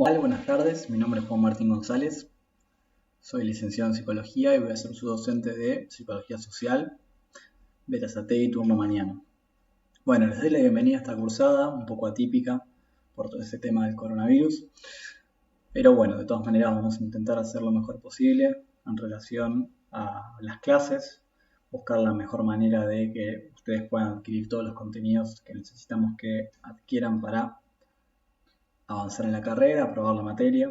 Hola, buenas tardes. Mi nombre es Juan Martín González. Soy licenciado en Psicología y voy a ser su docente de Psicología Social, Berazategui, turno mañana. Bueno, les doy la bienvenida a esta cursada, un poco atípica por todo ese tema del coronavirus. Pero bueno, de todas maneras vamos a intentar hacer lo mejor posible en relación a las clases, buscar la mejor manera de que ustedes puedan adquirir todos los contenidos que necesitamos que adquieran para avanzar en la carrera, aprobar la materia.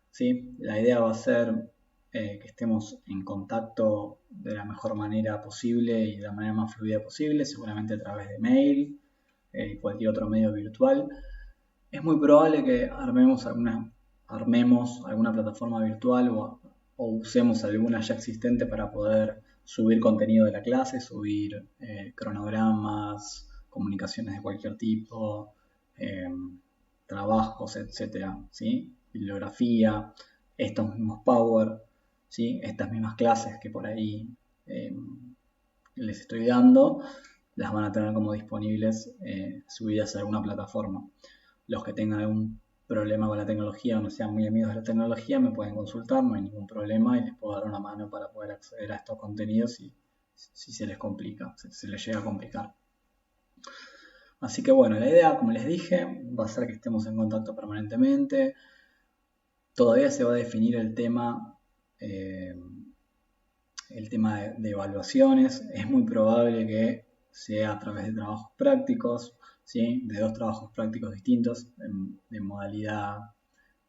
¿Sí? La idea va a ser que estemos en contacto de la mejor manera posible y de la manera más fluida posible, seguramente a través de mail y cualquier otro medio virtual. Es muy probable que armemos alguna plataforma virtual o usemos alguna ya existente para poder subir contenido de la clase, subir cronogramas, comunicaciones de cualquier tipo, eh, trabajos, etcétera, ¿sí? Bibliografía, estos mismos Power, ¿sí? Estas mismas clases que por ahí les estoy dando, las van a tener como disponibles subidas a alguna plataforma. Los que tengan algún problema con la tecnología o no sean muy amigos de la tecnología me pueden consultar, no hay ningún problema y les puedo dar una mano para poder acceder a estos contenidos si se les complica, si se les llega a complicar. Así que bueno, la idea, como les dije, va a ser que estemos en contacto permanentemente. Todavía se va a definir el tema de evaluaciones. Es muy probable que sea a través de trabajos prácticos, ¿sí? De dos trabajos prácticos distintos de modalidad,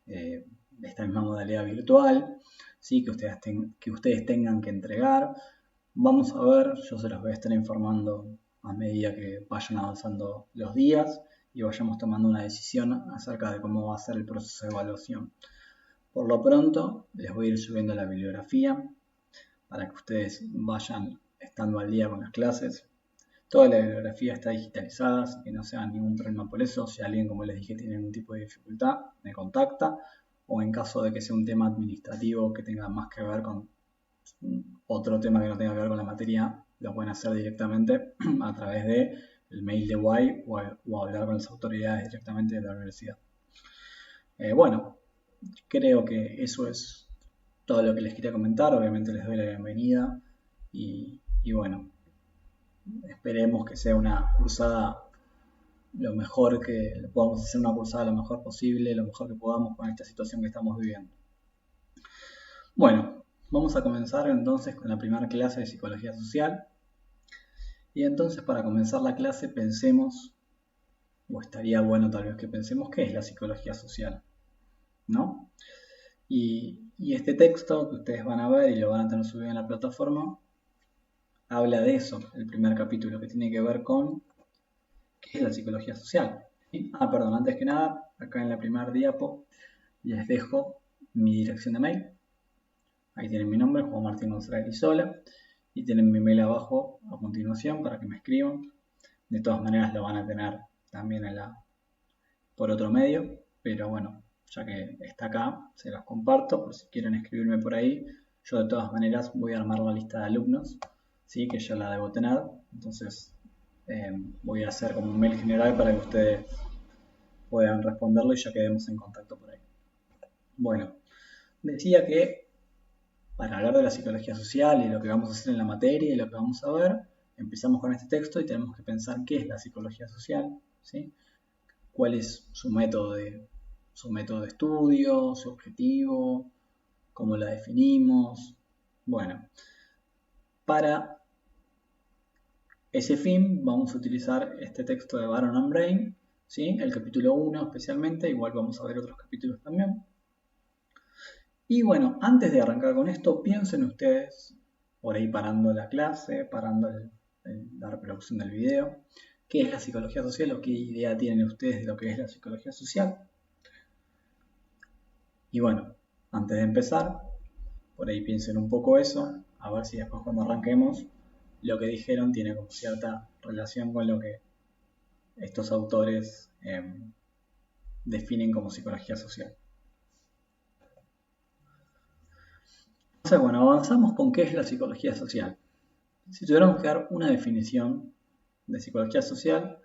de esta misma modalidad virtual, ¿sí? Que ustedes tengan que entregar. Vamos a ver, yo se los voy a estar informando a medida que vayan avanzando los días y vayamos tomando una decisión acerca de cómo va a ser el proceso de evaluación. Por lo pronto, les voy a ir subiendo la bibliografía para que ustedes vayan estando al día con las clases. Toda la bibliografía está digitalizada, así que no se hagan ningún problema por eso. Si alguien, como les dije, tiene algún tipo de dificultad, me contacta. O en caso de que sea un tema administrativo que tenga más que ver con otro tema que no tenga que ver con la materia, lo pueden hacer directamente a través del mail de UAI o hablar con las autoridades directamente de la universidad. Bueno, creo que eso es todo lo que les quería comentar. Obviamente les doy la bienvenida y bueno, esperemos que sea una cursada lo mejor que podamos hacer, una cursada lo mejor posible, lo mejor que podamos con esta situación que estamos viviendo. Bueno, vamos a comenzar entonces con la primera clase de Psicología Social. Y entonces para comenzar la clase pensemos, o estaría bueno tal vez que pensemos, qué es la psicología social, ¿no? Y este texto que ustedes van a ver y lo van a tener subido en la plataforma, habla de eso, el primer capítulo, que tiene que ver con qué es la psicología social. ¿Sí? Perdón, antes que nada, acá en la primera diapo les dejo mi dirección de mail. Ahí tienen mi nombre, Juan Martín González Isola, y tienen mi mail abajo a continuación para que me escriban. De todas maneras lo van a tener también por otro medio, pero bueno, ya que está acá, se los comparto por si quieren escribirme por ahí. Yo de todas maneras voy a armar la lista de alumnos, ¿sí? Que ya la debo tener, entonces voy a hacer como un mail general para que ustedes puedan responderlo y ya quedemos en contacto por ahí. Bueno, decía que para hablar de la psicología social y lo que vamos a hacer en la materia y lo que vamos a ver, empezamos con este texto y tenemos que pensar qué es la psicología social, ¿sí? Cuál es su método de estudio, su objetivo, cómo la definimos. Bueno, para ese fin vamos a utilizar este texto de Baron and Brain, ¿sí? El capítulo 1 especialmente, igual vamos a ver otros capítulos también. Y bueno, antes de arrancar con esto, piensen ustedes, por ahí parando la clase, parando la reproducción del video, qué es la psicología social o qué idea tienen ustedes de lo que es la psicología social. Y bueno, antes de empezar, por ahí piensen un poco eso, a ver si después cuando arranquemos, lo que dijeron tiene como cierta relación con lo que estos autores definen como psicología social. Entonces, bueno, avanzamos con qué es la psicología social. Si tuviéramos que dar una definición de psicología social,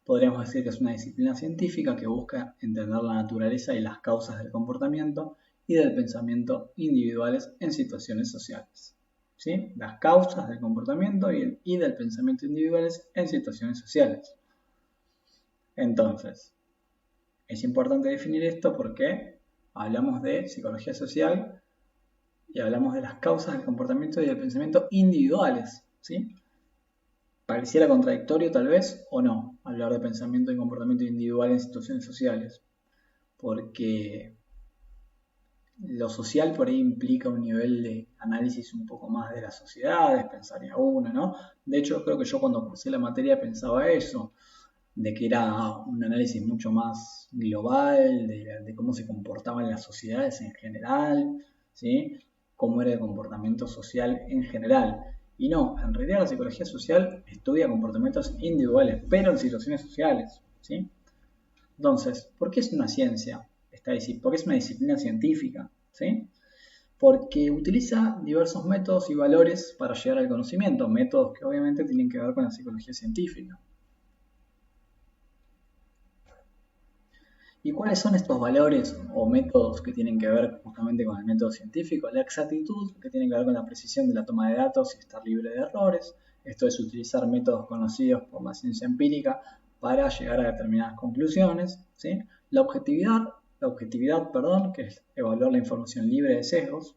Podríamos decir que es una disciplina científica que busca entender la naturaleza y las causas del comportamiento y del pensamiento individuales en situaciones sociales. ¿Sí? Las causas del comportamiento y del pensamiento individuales en situaciones sociales. Entonces, es importante definir esto porque hablamos de psicología social y hablamos de las causas del comportamiento y del pensamiento individuales, ¿sí? Pareciera contradictorio tal vez o no hablar de pensamiento y comportamiento individual en situaciones sociales, porque lo social por ahí implica un nivel de análisis un poco más de las sociedades, pensaría uno, ¿no? De hecho, creo que yo cuando cursé la materia pensaba eso, de que era un análisis mucho más global, de cómo se comportaban las sociedades en general, ¿sí? Cómo era el comportamiento social en general. Y no, en realidad la psicología social estudia comportamientos individuales, pero en situaciones sociales, ¿sí? Entonces, ¿por qué es una ciencia? ¿Por qué es una disciplina científica? ¿Sí? Porque utiliza diversos métodos y valores para llegar al conocimiento, métodos que obviamente tienen que ver con la psicología científica. ¿Y cuáles son estos valores o métodos que tienen que ver justamente con el método científico? La exactitud, que tiene que ver con la precisión de la toma de datos y estar libre de errores. Esto es utilizar métodos conocidos por la ciencia empírica para llegar a determinadas conclusiones. ¿Sí? La objetividad, que es evaluar la información libre de sesgos.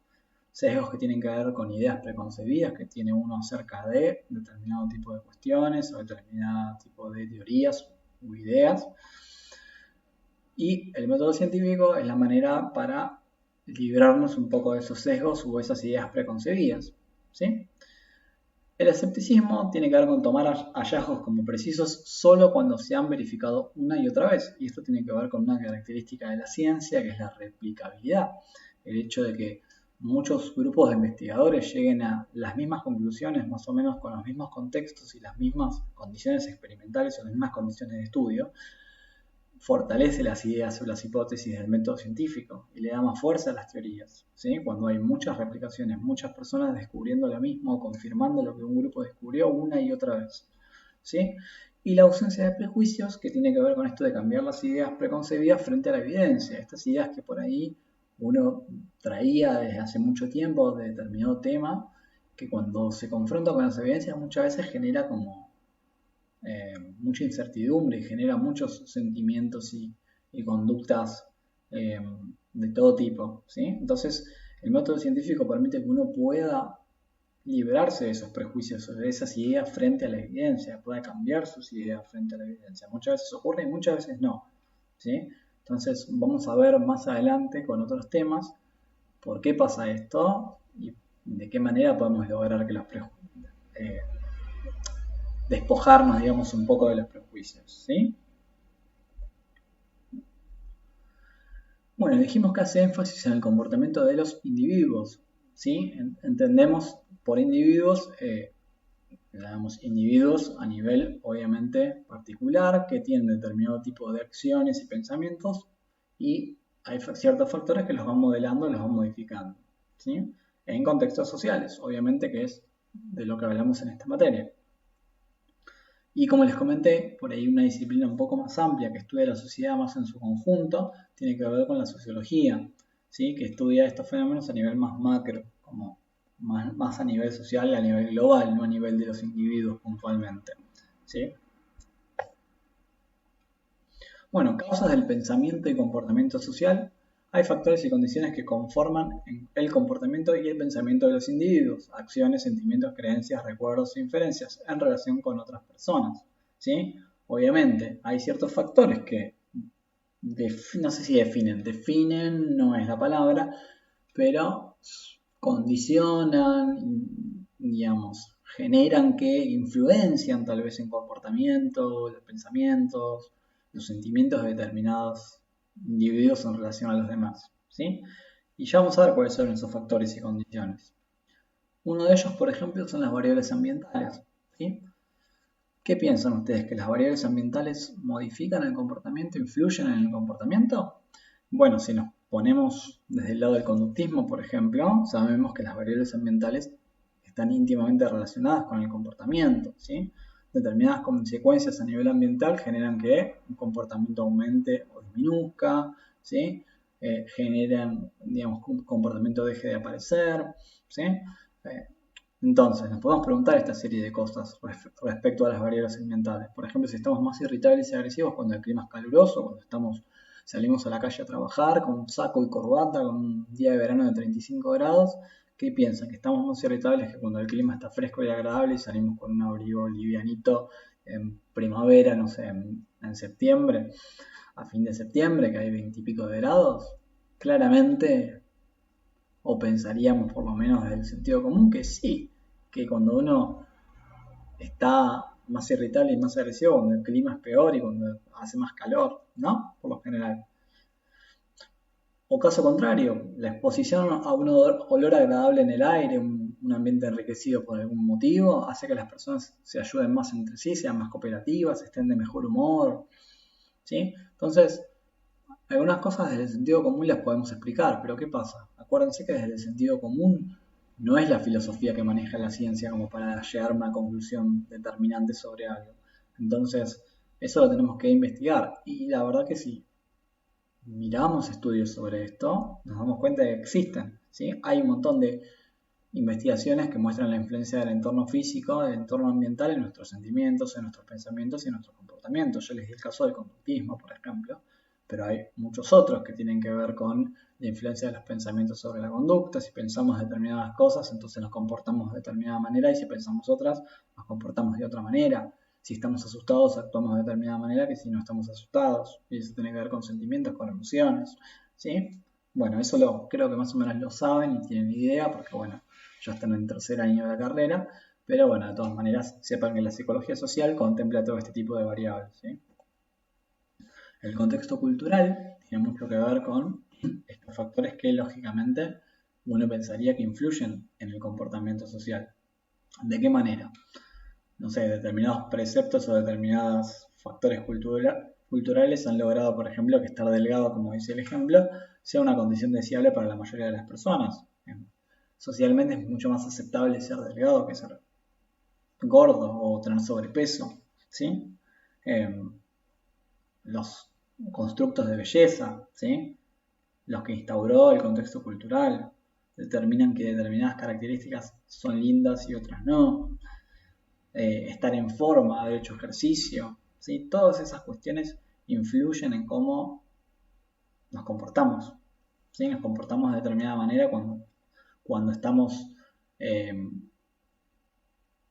Sesgos que tienen que ver con ideas preconcebidas que tiene uno acerca de determinado tipo de cuestiones o determinado tipo de teorías u ideas. Y el método científico es la manera para librarnos un poco de esos sesgos o esas ideas preconcebidas. ¿Sí? El escepticismo tiene que ver con tomar hallazgos como precisos solo cuando se han verificado una y otra vez. Y esto tiene que ver con una característica de la ciencia, que es la replicabilidad. El hecho de que muchos grupos de investigadores lleguen a las mismas conclusiones, más o menos con los mismos contextos y las mismas condiciones experimentales o las mismas condiciones de estudio, fortalece las ideas o las hipótesis del método científico y le da más fuerza a las teorías. ¿Sí? Cuando hay muchas replicaciones, muchas personas descubriendo lo mismo o confirmando lo que un grupo descubrió una y otra vez. ¿Sí? Y la ausencia de prejuicios, que tiene que ver con esto de cambiar las ideas preconcebidas frente a la evidencia. Estas ideas que por ahí uno traía desde hace mucho tiempo de determinado tema, que cuando se confronta con las evidencias muchas veces genera como mucha incertidumbre y genera muchos sentimientos y conductas de todo tipo. ¿Sí? Entonces, el método científico permite que uno pueda liberarse de esos prejuicios, de esas ideas frente a la evidencia, pueda cambiar sus ideas frente a la evidencia. Muchas veces ocurre y muchas veces no. ¿Sí? Entonces, vamos a ver más adelante con otros temas por qué pasa esto y de qué manera podemos lograr que los prejuicios despojarnos, digamos, un poco de los prejuicios, ¿sí? Bueno, dijimos que hace énfasis en el comportamiento de los individuos, ¿sí? Entendemos por individuos, digamos, individuos a nivel, obviamente, particular, que tienen determinado tipo de acciones y pensamientos, y hay ciertos factores que los van modelando y los van modificando, ¿sí? En contextos sociales, obviamente, que es de lo que hablamos en esta materia. Y como les comenté, por ahí una disciplina un poco más amplia que estudia la sociedad más en su conjunto, tiene que ver con la sociología, ¿sí? Que estudia estos fenómenos a nivel más macro, como más a nivel social, a nivel global, no a nivel de los individuos puntualmente. ¿Sí? Bueno, causas del pensamiento y comportamiento social. Hay factores y condiciones que conforman el comportamiento y el pensamiento de los individuos, acciones, sentimientos, creencias, recuerdos e inferencias en relación con otras personas. ¿Sí? Obviamente, hay ciertos factores que, no sé si definen no es la palabra, pero condicionan, digamos, generan que influencian tal vez en comportamiento, los pensamientos, los sentimientos de determinados individuos en relación a los demás, ¿sí? Y ya vamos a ver cuáles son esos factores y condiciones. Uno de ellos, por ejemplo, son las variables ambientales, ¿sí? ¿Qué piensan ustedes? ¿Que las variables ambientales modifican el comportamiento, influyen en el comportamiento? Bueno, si nos ponemos desde el lado del conductismo, por ejemplo, sabemos que las variables ambientales están íntimamente relacionadas con el comportamiento, ¿sí? determinadas consecuencias a nivel ambiental generan que un comportamiento aumente o disminuzca, ¿sí? Generan, digamos, que un comportamiento deje de aparecer, ¿sí? Entonces, nos podemos preguntar esta serie de cosas respecto a las variables ambientales. Por ejemplo, si estamos más irritables y agresivos cuando el clima es caluroso, cuando salimos a la calle a trabajar con saco y corbata, con un día de verano de 35 grados, ¿qué piensan? Que estamos más irritables que cuando el clima está fresco y agradable y salimos con un abrigo livianito en primavera, no sé, en septiembre, a fin de septiembre, que hay 20 y pico de grados. Claramente, o pensaríamos por lo menos desde el sentido común, que sí, que cuando uno está más irritable y más agresivo, cuando el clima es peor y cuando hace más calor, ¿no? Por lo general. O caso contrario, la exposición a un olor agradable en el aire, un ambiente enriquecido por algún motivo, hace que las personas se ayuden más entre sí, sean más cooperativas, estén de mejor humor, ¿sí? Entonces, algunas cosas desde el sentido común las podemos explicar, pero ¿qué pasa? Acuérdense que desde el sentido común no es la filosofía que maneja la ciencia como para llegar a una conclusión determinante sobre algo. Entonces, eso lo tenemos que investigar. Y la verdad que sí, miramos estudios sobre esto, nos damos cuenta de que existen, ¿sí? Hay un montón de investigaciones que muestran la influencia del entorno físico, del entorno ambiental en nuestros sentimientos, en nuestros pensamientos y en nuestros comportamientos. Yo les di el caso del conductismo, por ejemplo, pero hay muchos otros que tienen que ver con la influencia de los pensamientos sobre la conducta. Si pensamos determinadas cosas, entonces nos comportamos de determinada manera, y si pensamos otras, nos comportamos de otra manera. Si estamos asustados, actuamos de determinada manera que si no estamos asustados. Y eso tiene que ver con sentimientos, con emociones, ¿sí? Bueno, eso creo que más o menos lo saben y tienen idea, porque bueno, ya están en el tercer año de la carrera, pero bueno, de todas maneras, sepan que la psicología social contempla todo este tipo de variables, ¿sí? El contexto cultural tiene mucho que ver con estos factores que lógicamente uno pensaría que influyen en el comportamiento social. ¿De qué manera? No sé, determinados preceptos o determinados factores culturales han logrado, por ejemplo, que estar delgado, como dice el ejemplo, sea una condición deseable para la mayoría de las personas. Socialmente es mucho más aceptable ser delgado que ser gordo o tener sobrepeso, ¿sí? Los constructos de belleza, ¿sí? Los que instauró el contexto cultural determinan que determinadas características son lindas y otras no. Estar en forma, haber hecho ejercicio, ¿sí? Todas esas cuestiones influyen en cómo nos comportamos, ¿sí? Nos comportamos de determinada manera cuando estamos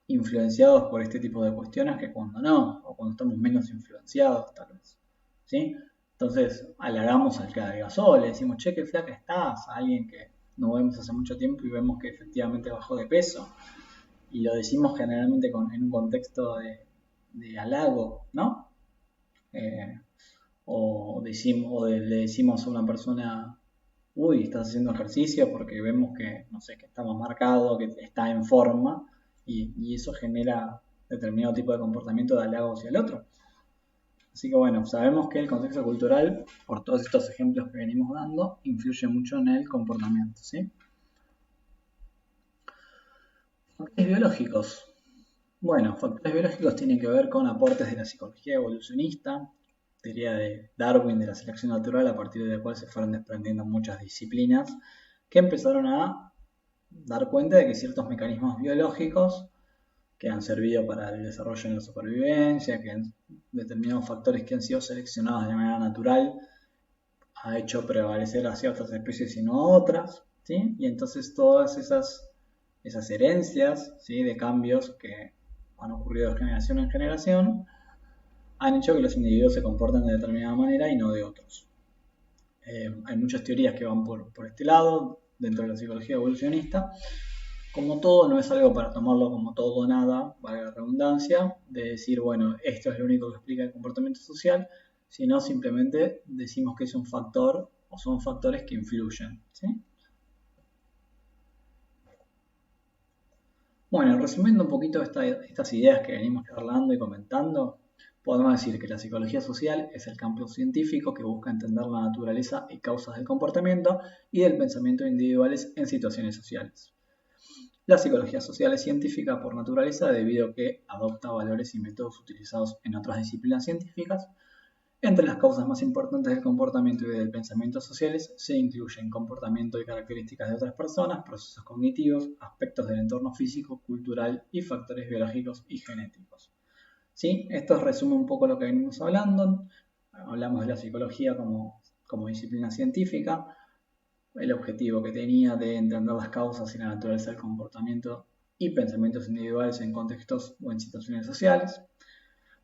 influenciados por este tipo de cuestiones que cuando no, o cuando estamos menos influenciados tal vez, ¿sí? Entonces halagamos al que adelgazó, le decimos, che, qué flaca estás, a alguien que no vemos hace mucho tiempo y vemos que efectivamente bajó de peso, y lo decimos generalmente en un contexto de halago, ¿no? Le decimos a una persona, uy, estás haciendo ejercicio, porque vemos que, no sé, que está más marcado, que está en forma, y eso genera determinado tipo de comportamiento de halago hacia el otro. Así que bueno, sabemos que el contexto cultural, por todos estos ejemplos que venimos dando, influye mucho en el comportamiento, ¿sí? Factores biológicos. Bueno, factores biológicos tienen que ver con aportes de la psicología evolucionista, teoría de Darwin de la selección natural, a partir de la cual se fueron desprendiendo muchas disciplinas que empezaron a dar cuenta de que ciertos mecanismos biológicos que han servido para el desarrollo en la supervivencia, que determinados factores que han sido seleccionados de manera natural, ha hecho prevalecer a ciertas especies y no a otras, ¿sí? Y entonces todas esas herencias, ¿sí?, de cambios que han ocurrido de generación en generación, han hecho que los individuos se comporten de determinada manera y no de otros. Hay muchas teorías que van por este lado, dentro de la psicología evolucionista. Como todo, no es algo para tomarlo como todo o nada, valga la redundancia, de decir, bueno, esto es lo único que explica el comportamiento social, sino simplemente decimos que es un factor o son factores que influyen, ¿sí? Bueno, resumiendo un poquito estas ideas que venimos charlando y comentando, podemos decir que la psicología social es el campo científico que busca entender la naturaleza y causas del comportamiento y del pensamiento individuales en situaciones sociales. La psicología social es científica por naturaleza debido a que adopta valores y métodos utilizados en otras disciplinas científicas. Entre las causas más importantes del comportamiento y del pensamiento sociales se incluyen comportamiento y características de otras personas, procesos cognitivos, aspectos del entorno físico, cultural y factores biológicos y genéticos. ¿Sí? Esto resume un poco lo que venimos hablando. Hablamos de la psicología como disciplina científica, el objetivo que tenía de entender las causas y la naturaleza del comportamiento y pensamientos individuales en contextos o en situaciones sociales.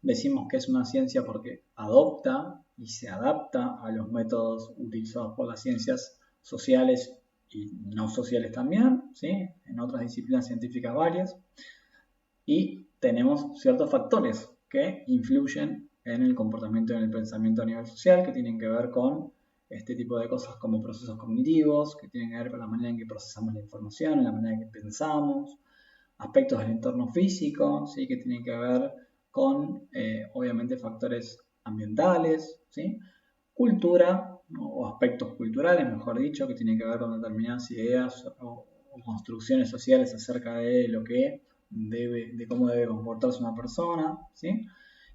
Decimos que es una ciencia porque adopta y se adapta a los métodos utilizados por las ciencias sociales y no sociales también, ¿sí? En otras disciplinas científicas varias. Y tenemos ciertos factores que influyen en el comportamiento y en el pensamiento a nivel social, que tienen que ver con este tipo de cosas como procesos cognitivos, que tienen que ver con la manera en que procesamos la información, la manera en que pensamos, aspectos del entorno físico, ¿sí? Que tienen que ver con, obviamente, factores ambientales, ¿sí? Cultura, o aspectos culturales, mejor dicho, que tienen que ver con determinadas ideas o construcciones sociales acerca de lo que de cómo debe comportarse una persona, ¿sí?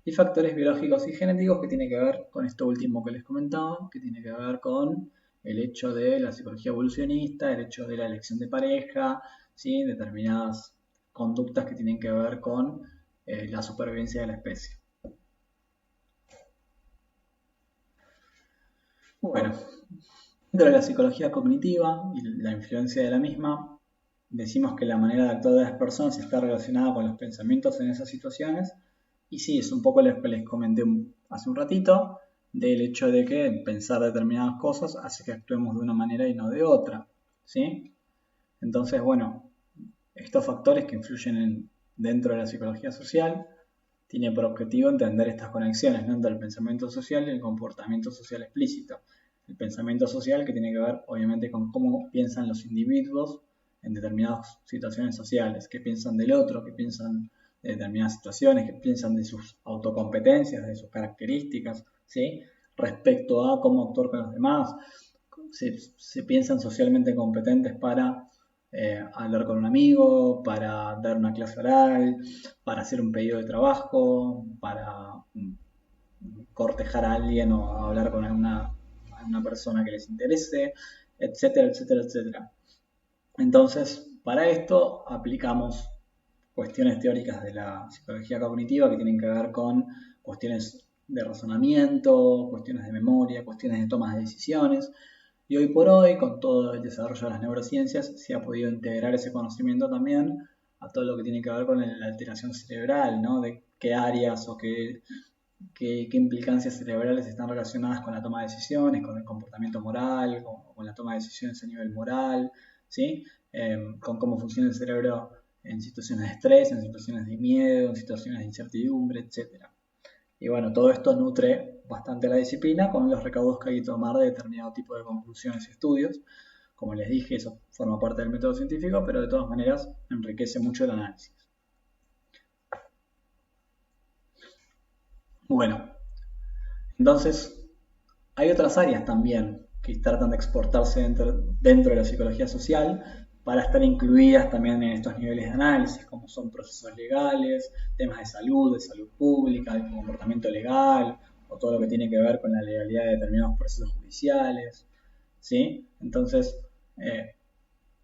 Y factores biológicos y genéticos que tienen que ver con esto último que les comentaba, que tiene que ver con el hecho de la psicología evolucionista, el hecho de la elección de pareja, ¿sí? Determinadas conductas que tienen que ver con la supervivencia de la especie. Bueno, dentro de la psicología cognitiva y la influencia de la misma, decimos que la manera de actuar de las personas está relacionada con los pensamientos en esas situaciones. Y sí, es un poco lo que les comenté hace un ratito, del hecho de que pensar determinadas cosas hace que actuemos de una manera y no de otra, ¿sí? Entonces, bueno, estos factores que influyen dentro de la psicología social tienen por objetivo entender estas conexiones, ¿no? Entre el pensamiento social y el comportamiento social explícito. El pensamiento social que tiene que ver, obviamente, con cómo piensan los individuos en determinadas situaciones sociales, qué piensan del otro, qué piensan de determinadas situaciones, qué piensan de sus autocompetencias, de sus características, ¿sí? Respecto a cómo actuar con los demás. Se piensan socialmente competentes para hablar con un amigo, para dar una clase oral, para hacer un pedido de trabajo, para cortejar a alguien o hablar con una persona que les interese, etcétera, etcétera, etcétera. Entonces, para esto aplicamos cuestiones teóricas de la psicología cognitiva que tienen que ver con cuestiones de razonamiento, cuestiones de memoria, cuestiones de tomas de decisiones. Y hoy por hoy, con todo el desarrollo de las neurociencias, se ha podido integrar ese conocimiento también a todo lo que tiene que ver con la alteración cerebral, ¿no? De qué áreas o qué implicancias cerebrales están relacionadas con la toma de decisiones, con el comportamiento moral, con la toma de decisiones a nivel moral, ¿sí? Con cómo funciona el cerebro en situaciones de estrés, en situaciones de miedo, en situaciones de incertidumbre, etc. Y bueno, todo esto nutre bastante la disciplina con los recaudos que hay que tomar de determinado tipo de conclusiones y estudios. Como les dije, eso forma parte del método científico, pero de todas maneras enriquece mucho el análisis. Bueno, entonces hay otras áreas también que tratan de exportarse dentro de la psicología social para estar incluidas también en estos niveles de análisis, como son procesos legales, temas de salud pública, el comportamiento legal, o todo lo que tiene que ver con la legalidad de determinados procesos judiciales, ¿sí? Entonces,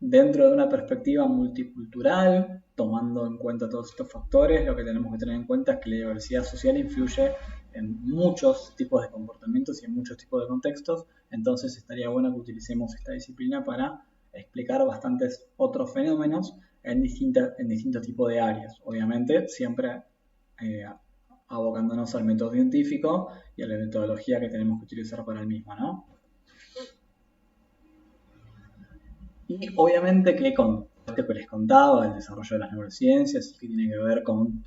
dentro de una perspectiva multicultural, tomando en cuenta todos estos factores, lo que tenemos que tener en cuenta es que la diversidad social influye en muchos tipos de comportamientos y en muchos tipos de contextos, entonces estaría bueno que utilicemos esta disciplina para explicar bastantes otros fenómenos en distintos tipos de áreas, obviamente siempre eh, abocándonos al método científico y a la metodología que tenemos que utilizar para el mismo, ¿no? Y obviamente que con esto que les contaba, el desarrollo de las neurociencias, que tiene que ver con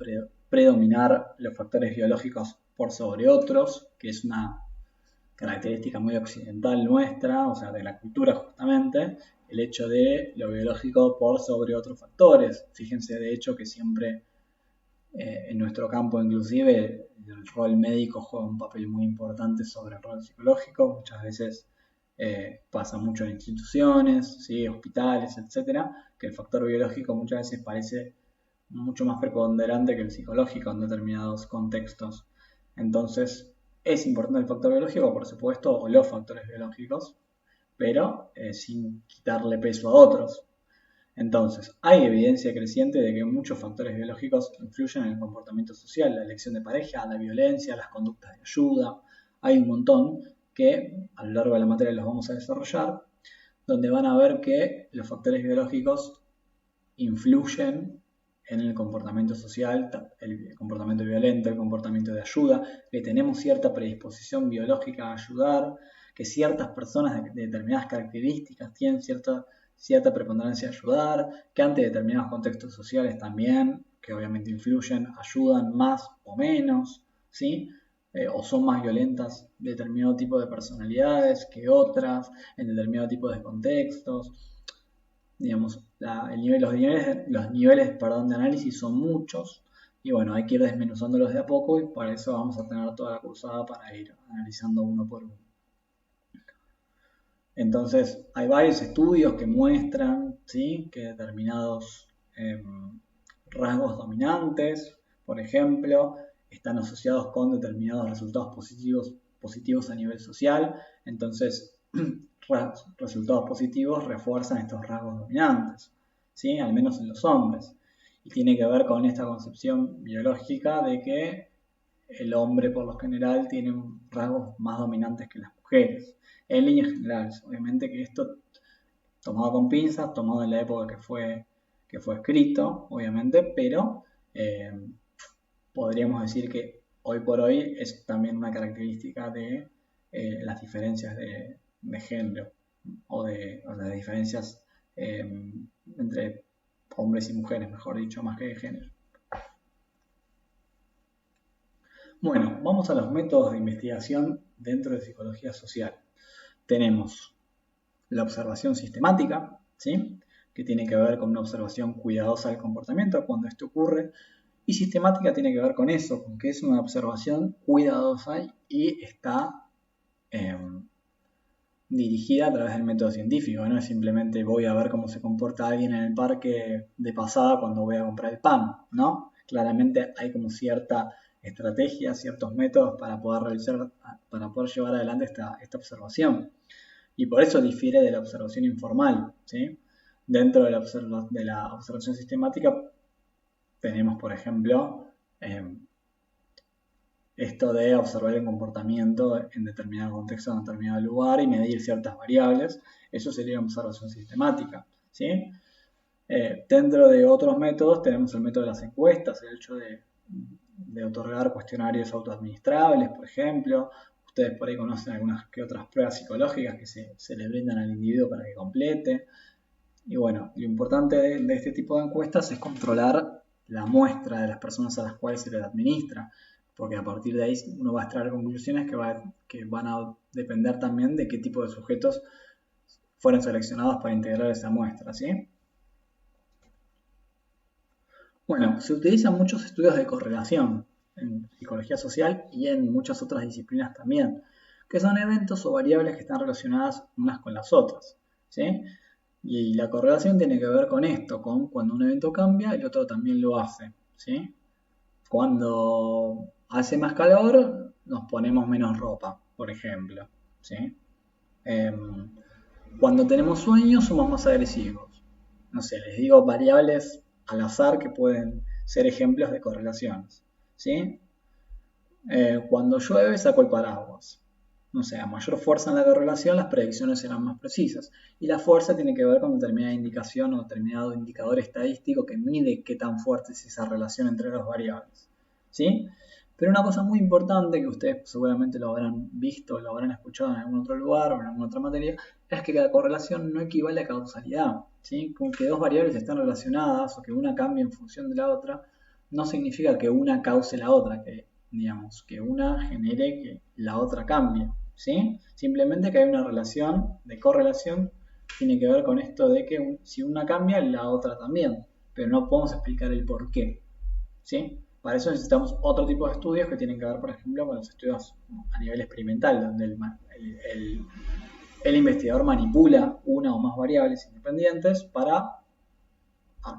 predominar los factores biológicos por sobre otros, que es una característica muy occidental nuestra, o sea, de la cultura justamente, el hecho de lo biológico por sobre otros factores. Fíjense de hecho que siempre en nuestro campo inclusive el rol médico juega un papel muy importante sobre el rol psicológico, muchas veces Pasa mucho en instituciones, ¿sí? Hospitales, etcétera, que el factor biológico muchas veces parece mucho más preponderante que el psicológico en determinados contextos. Entonces, es importante el factor biológico, por supuesto, o los factores biológicos, pero sin quitarle peso a otros. Entonces, hay evidencia creciente de que muchos factores biológicos influyen en el comportamiento social, la elección de pareja, la violencia, las conductas de ayuda. Hay un montón que a lo largo de la materia los vamos a desarrollar, donde van a ver que los factores biológicos influyen en el comportamiento social, el comportamiento violento, el comportamiento de ayuda, que tenemos cierta predisposición biológica a ayudar, que ciertas personas de determinadas características tienen cierta preponderancia a ayudar, que ante determinados contextos sociales también, que obviamente influyen, ayudan más o menos, ¿sí? O son más violentas determinado tipo de personalidades que otras, en determinado tipo de contextos. Digamos, los niveles de análisis son muchos y bueno, hay que ir desmenuzándolos de a poco y para eso vamos a tener toda la cursada para ir analizando uno por uno. Entonces, hay varios estudios que muestran, ¿sí?, que determinados rasgos dominantes, por ejemplo, están asociados con determinados resultados positivos a nivel social. Entonces, resultados positivos refuerzan estos rasgos dominantes, ¿sí?, al menos en los hombres. Y tiene que ver con esta concepción biológica de que el hombre por lo general tiene rasgos más dominantes que las mujeres, en líneas generales. Obviamente que esto tomado con pinzas, tomado en la época que fue escrito, obviamente, pero podríamos decir que hoy por hoy es también una característica de las diferencias de género o de las diferencias entre hombres y mujeres, mejor dicho, más que de género. Bueno, vamos a los métodos de investigación dentro de psicología social. Tenemos la observación sistemática, ¿sí?, que tiene que ver con una observación cuidadosa del comportamiento cuando esto ocurre, y sistemática tiene que ver con eso, con que es una observación cuidadosa y está dirigida a través del método científico. No es simplemente voy a ver cómo se comporta alguien en el parque de pasada cuando voy a comprar el pan, ¿no? Claramente hay como cierta estrategia, ciertos métodos para poder llevar adelante esta observación. Y por eso difiere de la observación informal, ¿sí? Dentro de la observación sistemática tenemos, por ejemplo, esto de observar el comportamiento en determinado contexto, en determinado lugar y medir ciertas variables. Eso sería observación sistemática, ¿sí? Dentro de otros métodos tenemos el método de las encuestas, el hecho de otorgar cuestionarios autoadministrables, por ejemplo. Ustedes por ahí conocen algunas que otras pruebas psicológicas que se le brindan al individuo para que complete. Y bueno, lo importante de este tipo de encuestas es controlar la muestra de las personas a las cuales se les administra, porque a partir de ahí uno va a extraer conclusiones que van a depender también de qué tipo de sujetos fueron seleccionados para integrar esa muestra, ¿sí? Bueno, se utilizan muchos estudios de correlación en psicología social y en muchas otras disciplinas también, que son eventos o variables que están relacionadas unas con las otras, ¿sí? Y la correlación tiene que ver con esto, con cuando un evento cambia, el otro también lo hace, ¿sí? Cuando hace más calor, nos ponemos menos ropa, por ejemplo, ¿sí? Cuando tenemos sueño, somos más agresivos. No sé, les digo variables al azar que pueden ser ejemplos de correlaciones, ¿sí? Cuando llueve, saco el paraguas. No sé, a mayor fuerza en la correlación, las predicciones serán más precisas. Y la fuerza tiene que ver con determinada indicación o determinado indicador estadístico que mide qué tan fuerte es esa relación entre las variables, ¿sí? Pero una cosa muy importante que ustedes seguramente lo habrán visto, lo habrán escuchado en algún otro lugar o en alguna otra materia, es que la correlación no equivale a causalidad, ¿sí? Con que dos variables están relacionadas o que una cambie en función de la otra, no significa que una cause la otra, que digamos, que una genere que la otra cambie, ¿sí? Simplemente que hay una relación de correlación, tiene que ver con esto de que si una cambia, la otra también, pero no podemos explicar el por qué, ¿sí? Para eso necesitamos otro tipo de estudios que tienen que ver, por ejemplo, con los estudios a nivel experimental, donde el investigador manipula una o más variables independientes para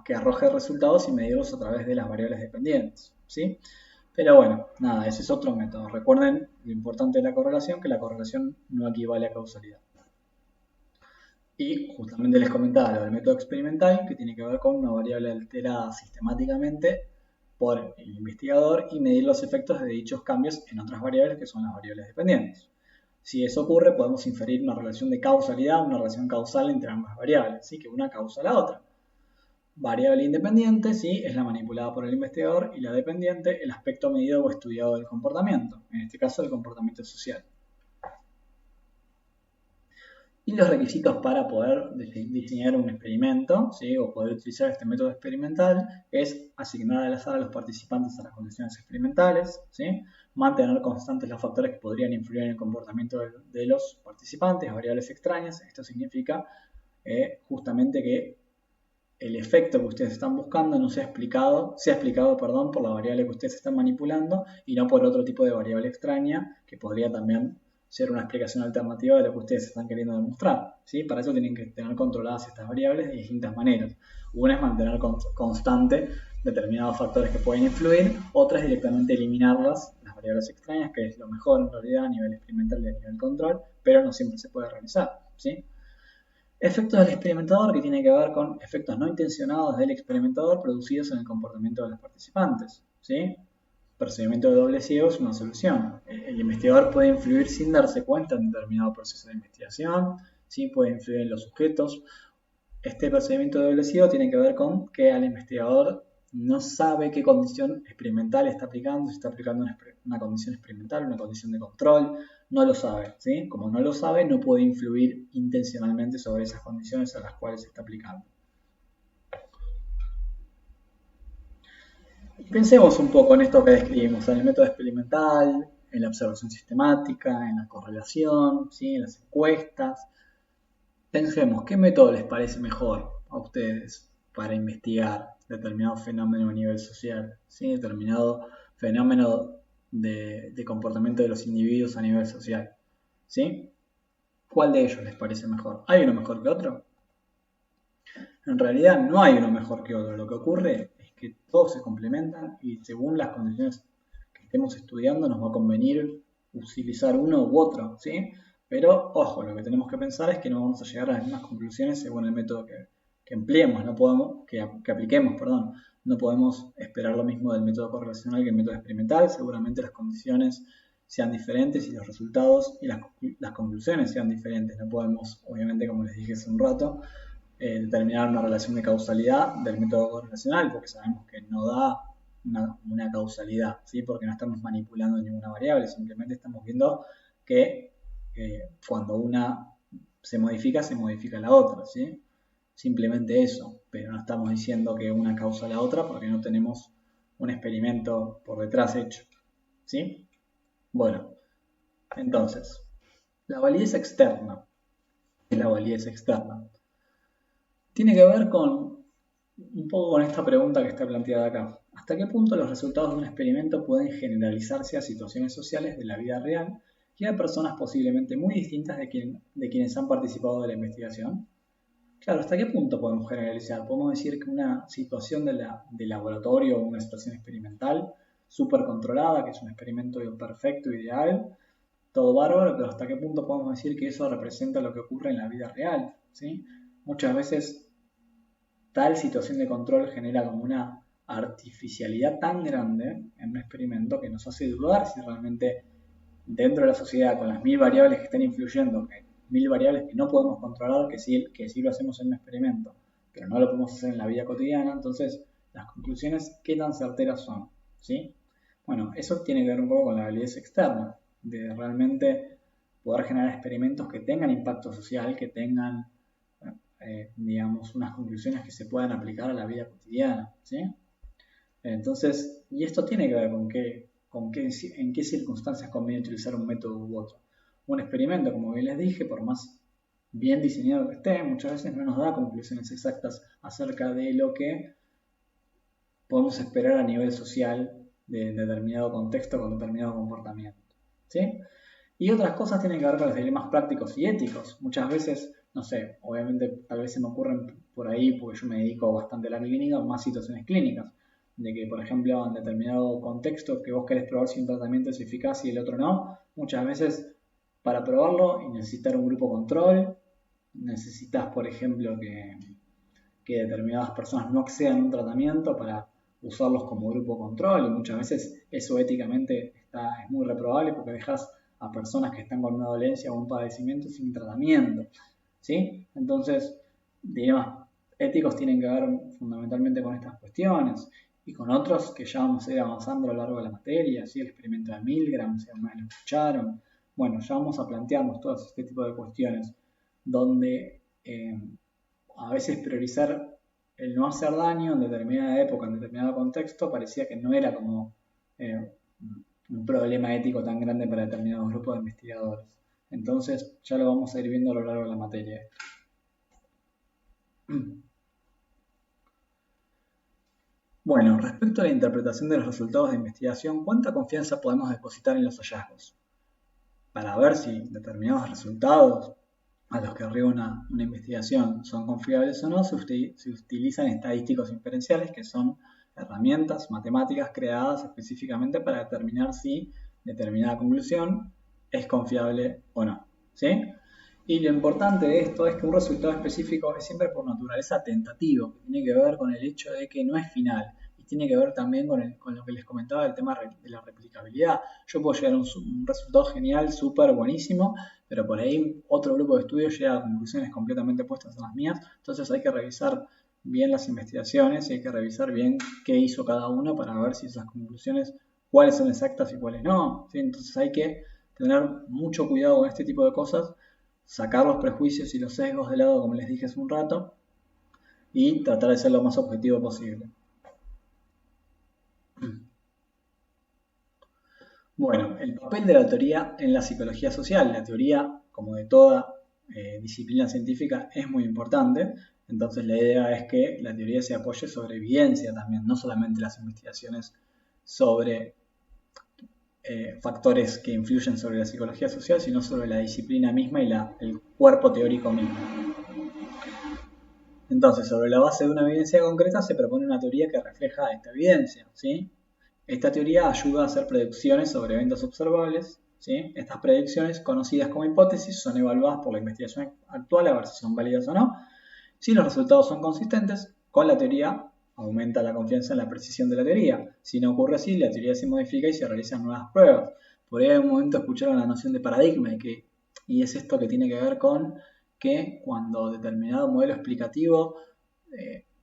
que arroje resultados y medirlos a través de las variables dependientes, ¿sí? Pero bueno, nada, ese es otro método. Recuerden lo importante de la correlación, que la correlación no equivale a causalidad. Y justamente les comentaba lo del método experimental, que tiene que ver con una variable alterada sistemáticamente por el investigador y medir los efectos de dichos cambios en otras variables que son las variables dependientes. Si eso ocurre, podemos inferir una relación de causalidad, una relación causal entre ambas variables, así que una causa a la otra. Variable independiente, sí, es la manipulada por el investigador, y la dependiente, el aspecto medido o estudiado del comportamiento, en este caso el comportamiento social. Y los requisitos para poder diseñar un experimento, ¿sí? O poder utilizar este método experimental es asignar al azar a los participantes a las condiciones experimentales, ¿sí? Mantener constantes los factores que podrían influir en el comportamiento de los participantes, variables extrañas. Esto significa justamente que el efecto que ustedes están buscando no sea explicado por la variable que ustedes están manipulando y no por otro tipo de variable extraña que podría también ser una explicación alternativa de lo que ustedes están queriendo demostrar, ¿sí? Para eso tienen que tener controladas estas variables de distintas maneras. Una es mantener constante determinados factores que pueden influir, otra es directamente eliminarlas, las variables extrañas, que es lo mejor en realidad a nivel experimental y a nivel control, pero no siempre se puede realizar, ¿sí? Efectos del experimentador, que tiene que ver con efectos no intencionados del experimentador producidos en el comportamiento de los participantes, ¿sí? Procedimiento de doble ciego es una solución. El investigador puede influir sin darse cuenta en determinado proceso de investigación, ¿sí? Puede influir en los sujetos. Este procedimiento de doble ciego tiene que ver con que al investigador no sabe qué condición experimental está aplicando, si está aplicando una condición experimental, una condición de control, no lo sabe, ¿sí? Como no lo sabe, no puede influir intencionalmente sobre esas condiciones a las cuales se está aplicando. Pensemos un poco en esto que describimos, en el método experimental, en la observación sistemática, en la correlación, ¿sí? En las encuestas. Pensemos, ¿qué método les parece mejor a ustedes para investigar determinado fenómeno a nivel social? ¿Sí? Determinado fenómeno de comportamiento de los individuos a nivel social. ¿Sí? ¿Cuál de ellos les parece mejor? ¿Hay uno mejor que otro? En realidad no hay uno mejor que otro. Lo que ocurre es que todos se complementan y según las condiciones que estemos estudiando nos va a convenir utilizar uno u otro, ¿sí? Pero, ojo, lo que tenemos que pensar es que no vamos a llegar a las mismas conclusiones según el método que empleemos, no podemos, que apliquemos, perdón. No podemos esperar lo mismo del método correlacional que el método experimental. Seguramente las condiciones sean diferentes y los resultados y las conclusiones sean diferentes. No podemos, obviamente, como les dije hace un rato, determinar una relación de causalidad del método correlacional, porque sabemos que no da una causalidad, ¿sí? Porque no estamos manipulando ninguna variable, simplemente estamos viendo que cuando una se modifica la otra, ¿sí? Simplemente eso, pero no estamos diciendo que una causa la otra porque no tenemos un experimento por detrás hecho, ¿sí? Bueno, entonces, la validez externa. ¿Qué es la validez externa? Tiene que ver con un poco con esta pregunta que está planteada acá. ¿Hasta qué punto los resultados de un experimento pueden generalizarse a situaciones sociales de la vida real y a personas posiblemente muy distintas de quienes han participado de la investigación? Claro, ¿hasta qué punto podemos generalizar? Podemos decir que una situación de laboratorio o una situación experimental súper controlada, que es un experimento perfecto, ideal, todo bárbaro, pero ¿hasta qué punto podemos decir que eso representa lo que ocurre en la vida real? ¿Sí? Muchas veces tal situación de control genera como una artificialidad tan grande en un experimento que nos hace dudar si realmente dentro de la sociedad, con las 1000 variables que están influyendo, 1000 variables que no podemos controlar, que sí lo hacemos en un experimento, pero no lo podemos hacer en la vida cotidiana, entonces las conclusiones, ¿qué tan certeras son? ¿Sí? Bueno, eso tiene que ver un poco con la validez externa, de realmente poder generar experimentos que tengan impacto social, que tengan digamos, unas conclusiones que se puedan aplicar a la vida cotidiana, ¿sí? Entonces, y esto tiene que ver en qué circunstancias conviene utilizar un método u otro. Un experimento, como bien les dije, por más bien diseñado que esté, muchas veces no nos da conclusiones exactas acerca de lo que podemos esperar a nivel social de determinado contexto con determinado comportamiento, ¿sí? Y otras cosas tienen que ver con los dilemas prácticos y éticos. Muchas veces, no sé, obviamente tal vez se me ocurren por ahí, porque yo me dedico bastante a la clínica, más situaciones clínicas. De que, por ejemplo, en determinado contexto que vos querés probar si un tratamiento es eficaz y el otro no, muchas veces para probarlo y necesitar un grupo control, necesitas, por ejemplo, que determinadas personas no accedan a un tratamiento para usarlos como grupo control y muchas veces eso éticamente es muy reprobable porque dejas a personas que están con una dolencia o un padecimiento sin tratamiento, ¿sí? Entonces, dilemas éticos tienen que ver fundamentalmente con estas cuestiones y con otros que ya vamos a ir avanzando a lo largo de la materia, ¿sí? El experimento de Milgram, si alguna vez lo escucharon. Bueno, ya vamos a plantearnos todo este tipo de cuestiones donde a veces priorizar el no hacer daño en determinada época, en determinado contexto, parecía que no era como eh, un problema ético tan grande para determinados grupos de investigadores. Entonces ya lo vamos a ir viendo a lo largo de la materia. Bueno, respecto a la interpretación de los resultados de investigación, ¿cuánta confianza podemos depositar en los hallazgos? Para ver si determinados resultados a los que arriba una investigación son confiables o no, se utilizan estadísticos inferenciales, que son herramientas matemáticas creadas específicamente para determinar si determinada conclusión es confiable o no, ¿sí? Y lo importante de esto es que un resultado específico es siempre por naturaleza tentativo, que tiene que ver con el hecho de que no es final y tiene que ver también con lo que les comentaba del tema de la replicabilidad. Yo puedo llegar a un resultado genial, súper buenísimo, pero por ahí otro grupo de estudios llega a conclusiones completamente opuestas a las mías, entonces hay que revisar bien las investigaciones y hay que revisar bien qué hizo cada uno para ver si esas conclusiones, cuáles son exactas y cuáles no, ¿sí? Entonces hay que tener mucho cuidado con este tipo de cosas, sacar los prejuicios y los sesgos de lado, como les dije hace un rato, y tratar de ser lo más objetivo posible. Bueno, el papel de la teoría en la psicología social. La teoría, como de toda disciplina científica, es muy importante. Entonces la idea es que la teoría se apoye sobre evidencia también, no solamente las investigaciones sobre factores que influyen sobre la psicología social, sino sobre la disciplina misma y el cuerpo teórico mismo. Entonces, sobre la base de una evidencia concreta se propone una teoría que refleja esta evidencia, ¿sí? Esta teoría ayuda a hacer predicciones sobre eventos observables, ¿sí? Estas predicciones, conocidas como hipótesis, son evaluadas por la investigación actual a ver si son válidas o no. Si los resultados son consistentes con la teoría, aumenta la confianza en la precisión de la teoría. Si no ocurre así, la teoría se modifica y se realizan nuevas pruebas. Por ahí en un momento escucharon la noción de paradigma y es esto que tiene que ver con que cuando determinado modelo explicativo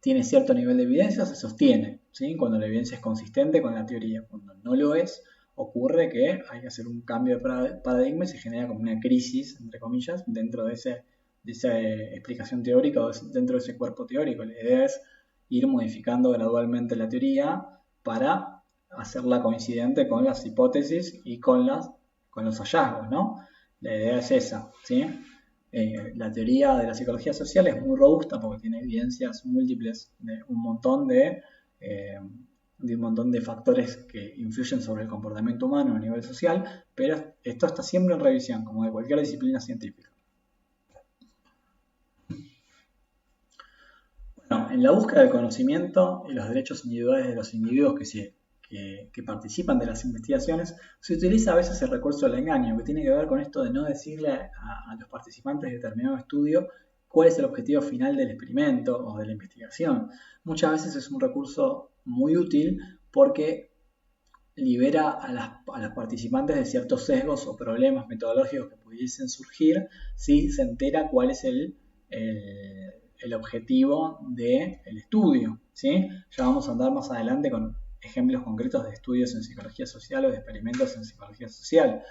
tiene cierto nivel de evidencia, se sostiene, ¿sí? Cuando la evidencia es consistente con la teoría. Cuando no lo es, ocurre que hay que hacer un cambio de paradigma y se genera como una crisis, entre comillas, dentro de esa explicación teórica o dentro de ese cuerpo teórico. La idea es ir modificando gradualmente la teoría para hacerla coincidente con las hipótesis y con los hallazgos, ¿no? La idea es esa, ¿sí? La teoría de la psicología social es muy robusta porque tiene evidencias múltiples de un montón de factores que influyen sobre el comportamiento humano a nivel social, pero esto está siempre en revisión, como de cualquier disciplina científica. Bueno, en la búsqueda del conocimiento y los derechos individuales de los individuos que participan de las investigaciones, se utiliza a veces el recurso del engaño, que tiene que ver con esto de no decirle a los participantes de determinado estudio cuál es el objetivo final del experimento o de la investigación. Muchas veces es un recurso muy útil porque libera a las participantes de ciertos sesgos o problemas metodológicos que pudiesen surgir si se entera cuál es el objetivo del estudio, ¿sí? Ya vamos a andar más adelante con ejemplos concretos de estudios en psicología social o de experimentos en psicología social,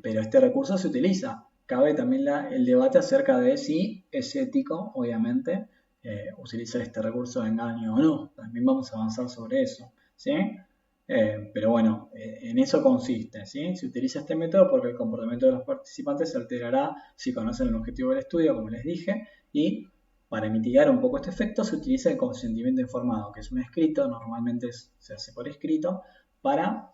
pero este recurso se utiliza. Cabe también el debate acerca de si es ético, obviamente, utilizar este recurso de engaño o no. También vamos a avanzar sobre eso, ¿sí? Pero bueno, en eso consiste, ¿sí? Se utiliza este método porque el comportamiento de los participantes se alterará si conocen el objetivo del estudio, como les dije, y para mitigar un poco este efecto se utiliza el consentimiento informado, que es un escrito, normalmente se hace por escrito, para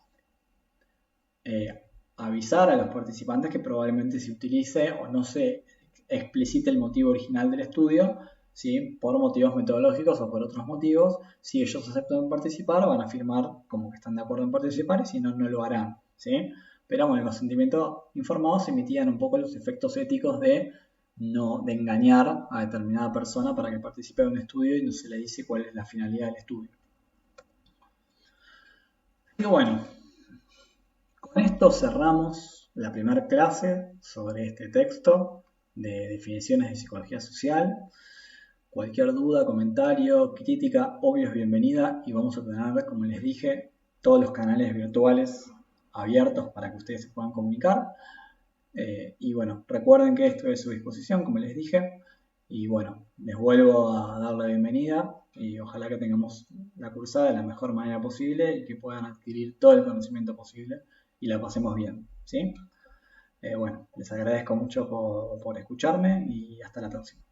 avisar a los participantes que probablemente se utilice o no se explicite el motivo original del estudio, ¿sí? Por motivos metodológicos o por otros motivos. Si ellos aceptan participar, van a firmar como que están de acuerdo en participar, y si no, no lo harán, ¿sí? Pero bueno, el consentimiento informado se mitigan un poco los efectos éticos de engañar a determinada persona para que participe de un estudio y no se le dice cuál es la finalidad del estudio. Y bueno, con esto cerramos la primera clase sobre este texto de definiciones de psicología social. Cualquier duda, comentario, crítica, obvio es bienvenida, y vamos a tener, como les dije, todos los canales virtuales abiertos para que ustedes se puedan comunicar. Y bueno, recuerden que esto es a su disposición, como les dije, y bueno, les vuelvo a dar la bienvenida y ojalá que tengamos la cursada de la mejor manera posible y que puedan adquirir todo el conocimiento posible y la pasemos bien, ¿sí? Bueno, les agradezco mucho por escucharme y hasta la próxima.